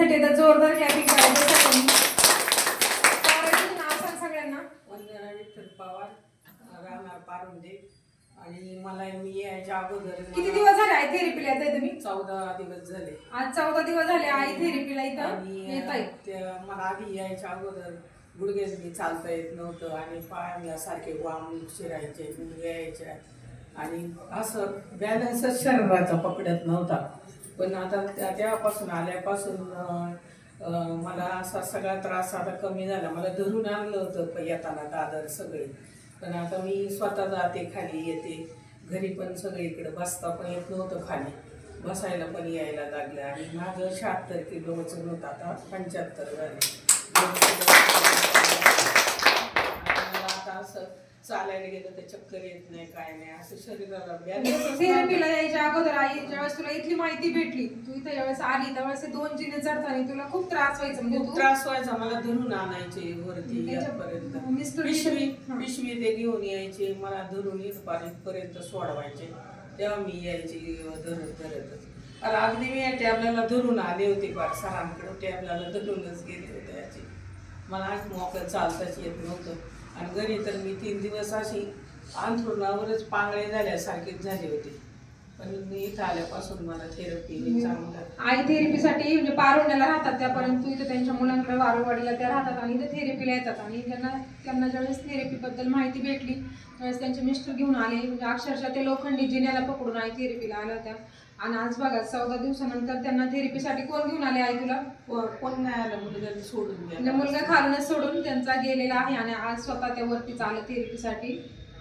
साठी आता जोरदार क्लॅपिंग करायचं सगळ्यांनी. नाव सांग सगळ्यांना. वंदना विठ्ठल पवार, राहणार पारुंडे. आणि मला मी यायच्या अगोदर किती दिवस झाले आई थेरपीला येत आहे तुम्ही? 14 दिवस झाले. आज 14 दिवस झाले आई थेरपीला इथं येत आहे. मला आधी यायच्या अगोदर गुडघेच मी चालता येत नव्हतं आणि पायांना सारखे वाम शिरायचे, गुडघे यायच्या आणि असं बॅलन्सच शरीराचा पकडत नव्हता. पण आता तेव्हापासून आल्यापासून मला असा सगळा त्रास आता कमी झाला. मला धरून आणलं होतं येताना दादर सगळे, पण आता मी स्वतः जाते, खाली येते, घरी पण सगळीकडे बसता पण येत नव्हतं, खाली बसायला पण यायला लागलं. आणि माझं 76 किलो वजन होतं, आता 75 झाले. आता असं चालायला गेलं तर चक्कर येत नाही, काय नाही, असं शरीराला थेरपीला यायच्या अगोदर आई ज्यावेळेस तुला इथली माहिती भेटली, तू इथं ज्यावेळेस आली त्यावेळेस 2 जिने चढताना तुला खूप त्रास व्हायचा. म्हणजे खूप त्रास व्हायचा. मला धरून आणायचे वरती इथपर्यंत, पिशवी ते घेऊन यायचे, मला धरून इथपर्यंत सोडवायचे, तेव्हा मी यायची धरतच. अरे अगदी मी टॅबला धरून आले होते, पार सरांकडे टॅबला धरूनच गेले होते याची. मला आज मोकळं चालताच येत नव्हतं. आणि घरी तर मी 3 दिवस अशी अंथरुणावरच पांगळे झाल्यासारखेच झाले होते. पण मी इथं आल्यापासून मला थेरपी चांगलं. आई थेरपीसाठी म्हणजे पारोंड्याला राहतात त्या, परंतु इथं त्यांच्या मुलांकडे वारवाडीला त्या राहतात आणि इथं थेरपीला येतात. आणि त्यांना ज्यावेळेस थेरपीबद्दल माहिती भेटली त्यावेळेस त्यांचे मिस्टर घेऊन आले. म्हणजे अक्षरशः ते लोखंडी जिन्याला पकडून आई थेरपीला आल्या होत्या. आणि आज बघा 14 दिवसानंतर त्यांना थेरपीसाठी कोण घेऊन आले आई तुला? कोण नाही आलं, मुलगा सोडून म्हणजे मुलगा खालूनच सोडून त्यांचा गेलेला आहे. आणि आज स्वतः त्या वरती चालत थेरपीसाठी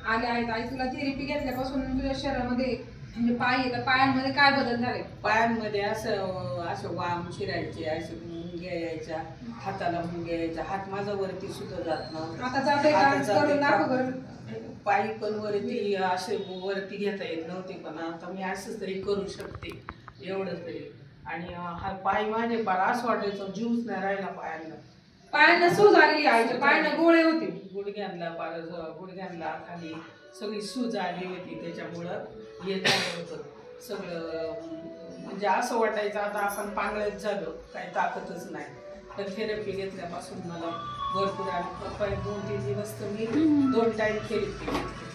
आले आहेत. आई तुला थेरपी घेतल्यापासून तुझ्या शरीरामध्ये म्हणजे पायांमध्ये काय बदल झाले? पायांमध्ये असं वाम शिरायचे, असे मुंग्या यायच्या, हाताला मुंग्या यायच्या, हात माझा वरती सुद्धा जात नव्हता. आता जाते करून दाखव बरं. पायी पण वरती असे वरती घेता येत नव्हते, पण आता मी असं तरी करू शकते, एवढंच तरी. आणि हा पाय माझे पार असं वाटायचं जीवच नाही राहिला पायांना सूज आलेली आईच्या पायांना गोळे होते, गुडघ्यांना खाली सगळी सूज आली होती. त्याच्यामुळं हे झालं होतं सगळं. म्हणजे असं वाटायचं आता आपण पांगळच झालो, काही ताकदच नाही. तर थेरपी घेतल्यापासून मला भरपूर आणि 2-3 दिवस तर मी 2 टाइम थेरपी घेतली.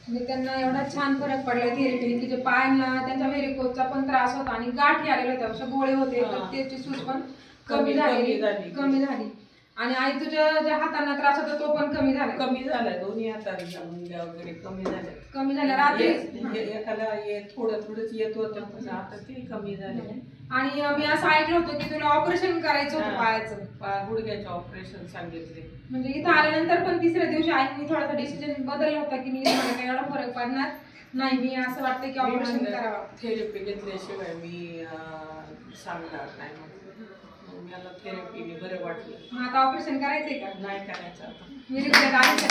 म्हणजे त्यांना एवढा छान फरक पडला थेरपी की जे पायांना त्यांच्या व्हेरिकोजचा पण त्रास होता आणि गाठी आलेल्या होत्या, अशा गोळे होते, तर त्याची सूज पण कमी झाली. आणि आई तुझ्या ज्या हातांना त्रास होता तो पण कमी झाला. दोन्ही हातांच्या मुंग्या वगैरे कमी झाल्या. रात्री एकाला थोडंच येत होतं, पण आता ते कमी झाले. आणि मी असं ऐकलं होतं की तुला ऑपरेशन करायचं होतं पायाचं, गुडघ्याचं ऑपरेशन सांगितले. म्हणजे इथं आल्यानंतर पण 3ऱ्या दिवशी आईने थोडासा डिसिजन बदलला होता की मी मला काही एवढा फरक पडणार नाही, मी असं वाटतं की ऑपरेशन करावं. थेरपी घेतल्याशिवाय मी सांगणार नाही. मला थेरपीने बरं वाटलं. मग आता ऑपरेशन करायचंय का? नाही करायचं आता. मी दिवसापूर्वी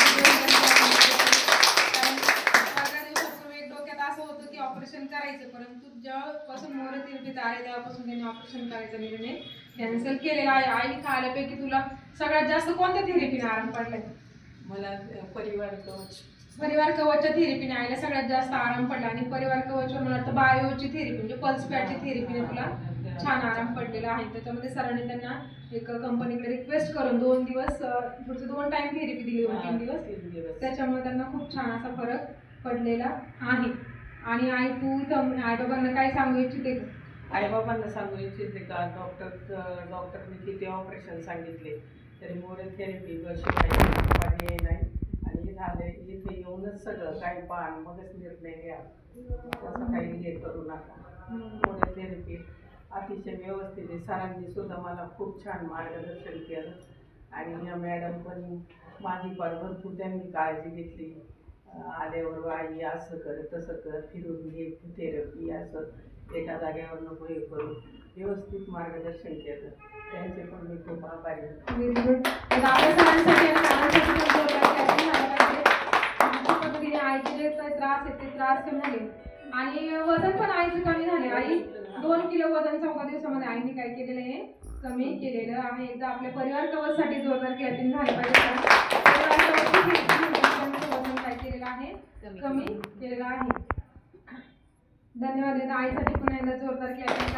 एक डोक्यात असं होतं की ऑपरेशन करायचं, परंतु जेव्हापासून मोरे थेरपीत आले तेव्हापासून त्यांनी ऑपरेशन करायचा निर्णय कॅन्सल केलेला आहे. आई इथं आल्यापैकी तुला सगळ्यात जास्त कोणत्या थेरपीने आराम पडलाय? मला परिवार कवचच्या थेरपीने आईला सगळ्यात जास्त आराम पडला. आणि परिवार कवच मला वाटतं बायोची थेरपी म्हणजे पल्स पॅडची थेरपीने तुला छान आराम पडलेला आहे. त्याच्यामध्ये सरांनी त्यांना एक कंपनीकडे रिक्वेस्ट करून 2 दिवस पुढचे 2 टाइम थेरपी दिली, 3 दिवस. त्याच्यामुळे त्यांना खूप छान असा फरक पडलेला आहे. आणि आई तू आईबाबांना काय सांगू इच्छिते? आईबाबांना सांगू इच्छिते का डॉक्टरने किती ऑपरेशन सांगितले तरी मोरे थेरपी पर्याय नाही. आणि झाले इथे येऊनच सगळं काही पान मगच निर्णय घ्या, तसं काही हे करू नका. मोरे थेरपी अतिशय व्यवस्थित आहे. सरांनी सुद्धा मला खूप छान मार्गदर्शन केलं. आणि या मॅडम पण माझी भरपूर त्यांनी काळजी घेतली. आल्यावर आई असं कर तसं कर, फिरून घे थेरपी, असं एका जागेवर नको हे करून व्यवस्थित मार्गदर्शन केलं. त्यांचे पण मी खूप आभारी आहे. पद्धतीने आईचे जे त्रास आहेत ते त्रास कमी झाले आणि वजन पण आईचं कमी झाले. आई 2 किलो वजन 14 दिवसामध्ये आईने काय केलेलं आहे, कमी केलेलं आहे. एकदा आपल्या परिवार कवचसाठी जोरदार क्लॅपिंग झाली पाहिजे. वजन काय केलेलं आहे, कमी केलेलं आहे. धन्यवाद. आईसाठी पुन्हा एकदा जोरदार क्लॅप.